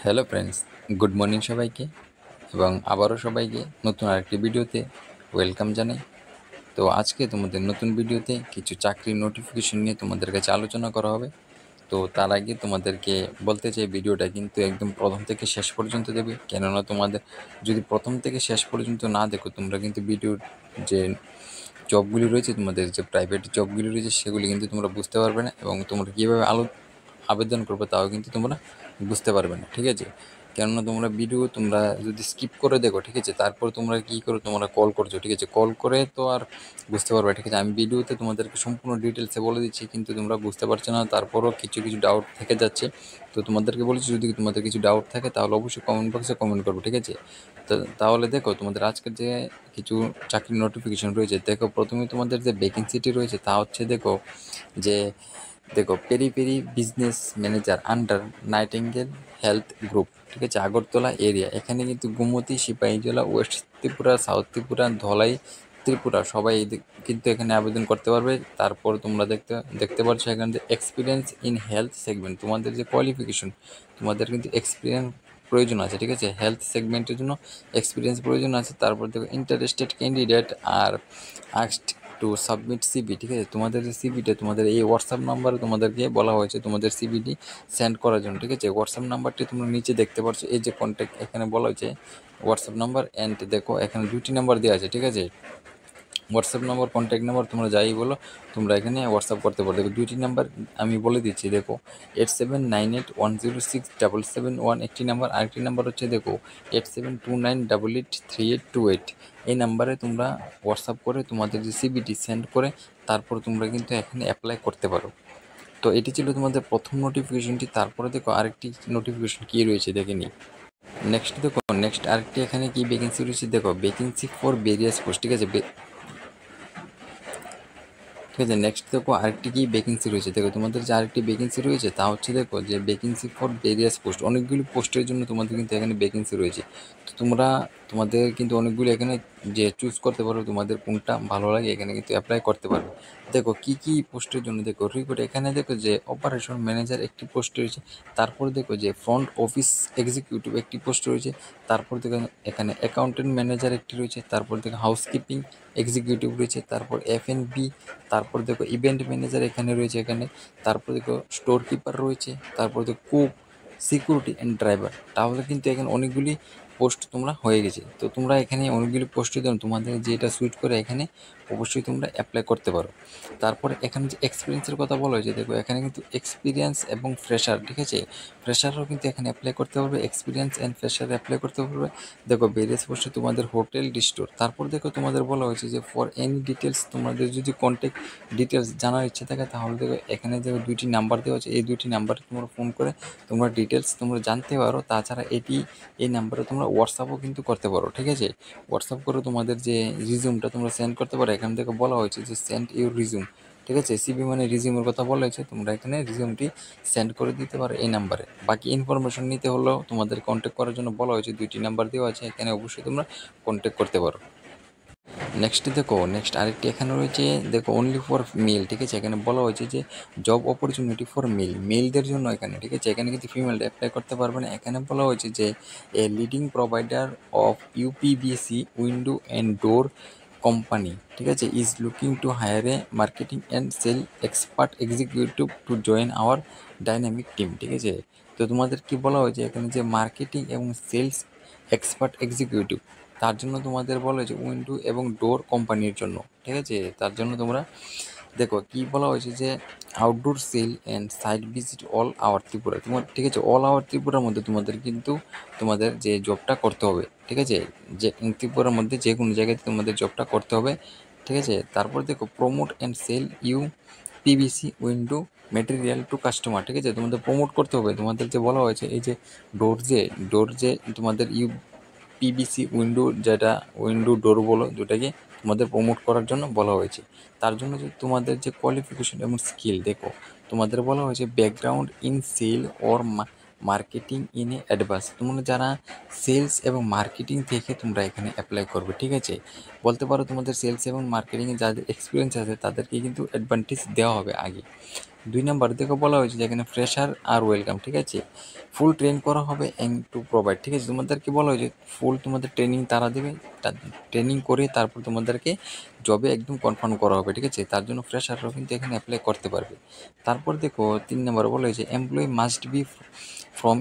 Hello friends, good morning সবাইকে এবং আবারও সবাইকে নতুন আরেকটি ভিডিওতে ওয়েলকাম জানাই। তো আজকে তোমাদের নতুন ভিডিওতে কিছু চাকরির নোটিফিকেশন নিয়ে তোমাদের কাছে আলোচনা করা হবে। তো তার আগে তোমাদেরকে বলতে চাই, ভিডিওটা কিন্তু একদম প্রথম থেকে শেষ পর্যন্ত দেবে, কেননা তোমাদের যদি প্রথম থেকে শেষ পর্যন্ত না দেখো তোমরা কিন্তু ভিডিওর যে জবগুলি রয়েছে, তোমাদের যে প্রাইভেট জবগুলি রয়েছে সেগুলি কিন্তু তোমরা বুঝতে পারবে না, এবং তোমরা কীভাবে আবেদন করবে তাও কিন্তু তোমরা বুঝতে পারবে না। ঠিক আছে, কেননা তোমরা ভিডিও তোমরা যদি স্কিপ করে দেখো, ঠিক আছে, তারপর তোমরা কী করো, তোমরা কল করছো, ঠিক আছে, কল করে তো আর বুঝতে পারবে। ঠিক আছে, আমি ভিডিওতে তোমাদেরকে সম্পূর্ণ ডিটেলসে বলে দিচ্ছি, কিন্তু তোমরা বুঝতে পারছো না, তারপরও কিছু কিছু ডাউট থেকে যাচ্ছে। তো তোমাদেরকে বলেছি, যদি তোমাদের কিছু ডাউট থাকে তাহলে অবশ্যই কমেন্ট বক্সে কমেন্ট করবে। ঠিক আছে, তো তাহলে দেখো তোমাদের আজকের যে কিছু চাকরির নোটিফিকেশন রয়েছে, দেখো প্রথমে তোমাদের যে ভ্যাকেন্সিটি রয়েছে তা হচ্ছে যে দেখো পেরি পেরি business manager under Nightingale Health Group. ঠিক আছে, আগরতলা এরিয়া। এখানে কিন্তু গোমতী, সিপাহীজলা, ওয়েস্ট ত্রিপুরা, সাউথ ত্রিপুরা, ধলাই ত্রিপুরা সবাই কিন্তু এখানে আবেদন করতে পারবে। তারপর তোমরা দেখতে পাচ্ছ এখানে যে এক্সপিরিয়েন্স ইন হেলথ সেগমেন্ট, তোমাদের যে কোয়ালিফিকেশন, তোমাদের কিন্তু এক্সপিরিয়েন্স প্রয়োজন আছে। ঠিক আছে, হেলথ সেগমেন্টের জন্য এক্সপিরিয়েন্স প্রয়োজন আছে। তারপর দেখো interested candidate are asked to submit CV. ঠিক আছে, তোমাদের যে সিবিটা, তোমাদের এই হোয়াটসঅ্যাপ নাম্বারে তোমাদেরকে বলা হয়েছে তোমাদের সিবিটি সেন্ড করার জন্য। ঠিক আছে, হোয়াটসঅ্যাপ নাম্বারটি তোমরা নিচে দেখতে পাচ্ছ, এই যে কন্ট্যাক্ট এখানে বলা হয়েছে হোয়াটসঅ্যাপ নাম্বার, অ্যান্ড দেখো এখানে দুটি নাম্বার দেওয়া আছে। ঠিক আছে, হোয়াটসঅ্যাপ নাম্বার, কন্ট্যাক্ট নাম্বার তোমরা যাই বলো তোমরা এখানে হোয়াটসঅ্যাপ করতে পারো। দেখো দুইটি নাম্বার আমি বলে দিচ্ছি, দেখো 8798106771 একটি নাম্বার, আরেকটি নাম্বার হচ্ছে দেখো 8729883828। এই নাম্বারে তোমরা হোয়াটসঅ্যাপ করে তোমাদের যে সিবিটি সেন্ড করে তারপর তোমরা কিন্তু এখানে অ্যাপ্লাই করতে পারো। তো এটি ছিল তোমাদের প্রথম নোটিফিকেশনটি। তারপরে দেখো আরেকটি নোটিফিকেশন কী রয়েছে দেখে নিই। নেক্সট আরেকটি এখানে কি ভ্যাকেন্সি রয়েছে, দেখো ভ্যাকেন্সি ফর ভেরিয়াস পোস্ট। ঠিক আছে, নেক্সট দেখো আরেকটি কি ভ্যাকেন্সি রয়েছে। দেখো তোমাদের যে আরেকটি ভ্যাকেন্সি রয়েছে তা হচ্ছে দেখো যে ভ্যাকেন্সি ফর ভেরিয়াস পোস্ট, অনেকগুলি পোস্টের জন্য তোমাদের কিন্তু এখানে ভ্যাকেন্সি রয়েছে। তো তোমাদের কিন্তু অনেকগুলি এখানে যে চুজ করতে পারো, তোমাদের কোনটা ভালো লাগে এখানে কিন্তু অ্যাপ্লাই করতে পারবে। দেখো কি কি পোস্টের জন্য, দেখো রিপোর্ট এখানে দেখো যে অপারেশন ম্যানেজার একটি পোস্ট রয়েছে। তারপর দেখো যে ফ্রন্ট অফিস এক্সিকিউটিভ একটি পোস্ট রয়েছে। তারপর দেখো এখানে অ্যাকাউন্টেন্ট ম্যানেজার একটি রয়েছে। তারপর দেখো হাউসকিপিং এক্সিকিউটিভ রয়েছে। তারপর F&B, তারপর দেখো ইভেন্ট ম্যানেজার এখানে রয়েছে এখানে। তারপর দেখো স্টোর কিপার রয়েছে। তারপর দেখো কুক, সিকিউরিটি অ্যান্ড ড্রাইভার। তাহলে কিন্তু এখানে অনেকগুলি পোস্ট তোমরা হয়ে গেছে। তো তোমরা এখানে অনেকগুলি পোস্টের জন্য তোমাদের যেটা সুইট করে এখানে অবশ্যই তোমরা অ্যাপ্লাই করতে পারো। তারপরে এখানে যে এক্সপিরিয়েন্সের কথা বলা হয়েছে, দেখো এখানে কিন্তু এক্সপিরিয়েন্স এবং ফ্রেশার, ঠিক আছে, ফ্রেশারও কিন্তু এখানে অ্যাপ্লাই করতে পারবে, এক্সপিরিয়েন্স অ্যান্ড ফ্রেশার অ্যাপ্লাই করতে পারবে। দেখো ভেরিয়াস পোস্টে তোমাদের হোটেল রিস্টোর। তারপর দেখো তোমাদের বলা হয়েছে যে ফর এনি ডিটেলস, তোমাদের যদি কন্ট্যাক্ট ডিটেলস জানার ইচ্ছা থাকে তাহলে দেখো এখানে যে দুইটি নাম্বার দেওয়া আছে, এই দুইটি নাম্বারে তোমরা ফোন করে তোমরা ডিটেলস তোমরা জানতে পারো। তাছাড়া এই নাম্বারে তোমরা হোয়াটসঅ্যাপও কিন্তু করতে পারো। ঠিক আছে, হোয়াটসঅ্যাপ করে তোমাদের যে রিজিউমটা তোমরা সেন্ড করতে পারো। এখান থেকে বলা হয়েছে যে সেন্ড ইউর রিজিউম। ঠিক আছে, সিবি মানে রিজিউমের কথা বলা হয়েছে, তোমরা এখানে রিজিউমটি সেন্ড করে দিতে পারো এই নাম্বারে। বাকি ইনফরমেশন নিতে হলেও তোমাদের কন্ট্যাক্ট করার জন্য বলা হয়েছে, দুইটি নাম্বার দেওয়া আছে, এখানে অবশ্যই তোমরা কন্ট্যাক্ট করতে পারো। নেক্সট আরেকটি এখানে রয়েছে, দেখো অনলি ফর মেল। ঠিক আছে, এখানে বলা হয়েছে যে জব অপরচুনিটি ফর মেলদের জন্য এখানে। ঠিক আছে, এখানে কিন্তু ফিমেলটা অ্যাপ্লাই করতে পারবে না। এখানে বলা হয়েছে যে a leading provider of UPVC window and door company, ঠিক আছে, is looking to hire a marketing and sale expert executive to join our dynamic team. ঠিক আছে, তো তোমাদের কি বলা হয়েছে এখানে যে মার্কেটিং এবং সেলস এক্সপার্ট এক্সিকিউটিভ, তার জন্য তোমাদের বলা হয়েছে উইন্ডো এবং ডোর কোম্পানির জন্য। ঠিক আছে, তার জন্য তোমরা দেখো কি বলা হয়েছে যে outdoor sale and site visit all over Tripura. তোমার ঠিক আছে, অল আওয়ার ত্রিপুরার মধ্যে তোমাদের কিন্তু তোমাদের যে জবটা করতে হবে। ঠিক আছে, যে ত্রিপুরার মধ্যে যে কোনো জায়গায় তোমাদের জবটা করতে হবে। ঠিক আছে, তারপর দেখো promote and sell U PVC window material to customer. ঠিক আছে, তোমাদের প্রমোট করতে হবে। তোমাদের যে বলা হয়েছে এই যে ডোর যে তোমাদের পিভিসি উইন্ডো, যেটা উইন্ডো ডোর বলো, দুটাকে তোমাদের প্রমোট করার জন্য বলা হয়েছে। তার জন্য যে তোমাদের যে কোয়ালিফিকেশন এবং স্কিল, দেখো তোমাদের বলা হয়েছে background in sale or marketing in a advance. তোমরা যারা সেলস এবং মার্কেটিং থেকে তোমরা এখানে অ্যাপ্লাই করবে। ঠিক আছে, বলতে পারো তোমাদের সেলস এবং মার্কেটিংয়ে যাদের এক্সপিরিয়েন্স আছে তাদেরকে কিন্তু অ্যাডভান্টেজ দেওয়া হবে আগে। 2 নাম্বার থেকে বলা হয়েছে যে এখানে ফ্রেশার আর ওয়েলকাম, ঠিক আছে? ফুল ট্রেন করা হবে অ্যান্ড টু প্রোভাইড, ঠিক আছে? তোমাদেরকে বলা হয়েছে ফুল তোমাদের ট্রেনিং তারা দেবে, ট্রেনিং করে তারপর তোমাদেরকে জবে একদম কনফার্ম করা হবে, ঠিক আছে? তার জন্য ফ্রেশাররাও কিন্তু এখানে অ্যাপ্লাই করতে পারবে। তারপর দেখো 3 নাম্বারে বলা হয়েছে এমপ্লয়ি মাস্ট বি ফ্রম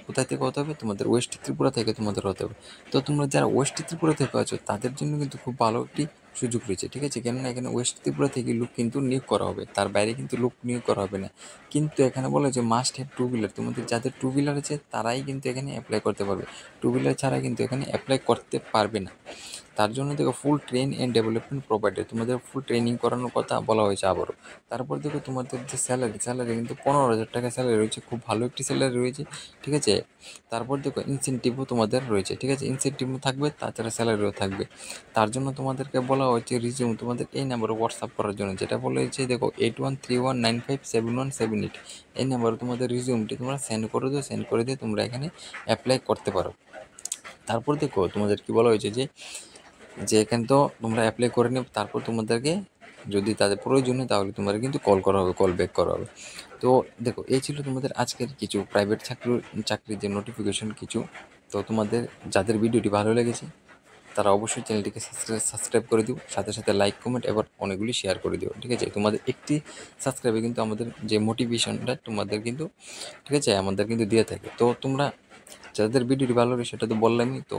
কোথায় থেকে হতে হবে? তোমাদের ওয়েস্ট ত্রিপুরা থেকে তোমাদের হতে হবে। তো তোমরা যারা ওয়েস্ট ত্রিপুরা থেকে আছো তাদের জন্য কিন্তু খুব ভালো একটি সুযোগ রয়েছে, ঠিক আছে? কেননা এখানে ওয়েস্ট ত্রিপুরা থেকে লোক কিন্তু নিয়োগ করা হবে, তার বাইরে কিন্তু লোক নিয়োগ করা হবে না। কিন্তু এখানে বলে যে মাস্ট হ্যাভ টু হুইলার, তোমাদের যাদের টু হুইলার আছে তারাই কিন্তু এখানে অ্যাপ্লাই করতে পারবে, টু হুইলার ছাড়া কিন্তু এখানে অ্যাপ্লাই করতে পারবে না। তার জন্য দেখো ফুল ট্রেন অ্যান্ড ডেভেলপমেন্ট প্রোভাইডেড, তোমাদের ফুল ট্রেনিং করানোর কথা বলা হয়েছে আবারও। তারপর দেখো তোমাদের যে স্যালারি কিন্তু 15,000 টাকা স্যালারি রয়েছে, খুব ভালো একটি স্যালারি রয়েছে, ঠিক আছে? তারপর দেখো ইনসেন্টিভও তোমাদের রয়েছে, ঠিক আছে? ইনসেন্টিভও থাকবে, তাছাড়া স্যালারিও থাকবে। তার জন্য তোমাদেরকে বলা হয়েছে রিজিউম তোমাদের এই নাম্বারে হোয়াটসঅ্যাপ করার জন্য, যেটা বলেছে দেখো 8131957178, এই নাম্বারে তোমাদের রিজিউমটি তোমরা সেন্ড করে দিও, সেন্ড করে দিয়ে তোমরা এখানে অ্যাপ্লাই করতে পারো। তারপর দেখো তোমাদের কি বলা হয়েছে যে এখানে তো তোমরা অ্যাপ্লাই করে নিও, তারপর তোমাদেরকে যদি তাদের প্রয়োজন হয় তাহলে তোমাদের কিন্তু কল করা হবে, কল ব্যাক করা হবে। তো দেখো এই ছিল তোমাদের আজকের কিছু প্রাইভেট চাকরির যে নোটিফিকেশন কিছু। তো তোমাদের যাদের ভিডিওটি ভালো লেগেছে তারা অবশ্যই চ্যানেলটিকে সাবস্ক্রাইব করে দিও, সাথে সাথে লাইক কমেন্ট এবার অনেকগুলি শেয়ার করে দিও, ঠিক আছে? তোমাদের একটি সাবস্ক্রাইবে কিন্তু আমাদের যে মোটিভেশনটা তোমাদের কিন্তু, ঠিক আছে, আমাদের কিন্তু দিয়ে থাকে। তো তোমরা যাদের ভিডিওটি ভালো লাগে সেটা তো বললামই, তো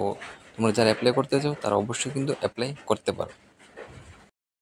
তোমরা যারা অ্যাপ্লাই করতে চাও তারা অবশ্যই কিন্তু অ্যাপ্লাই করতে পারো।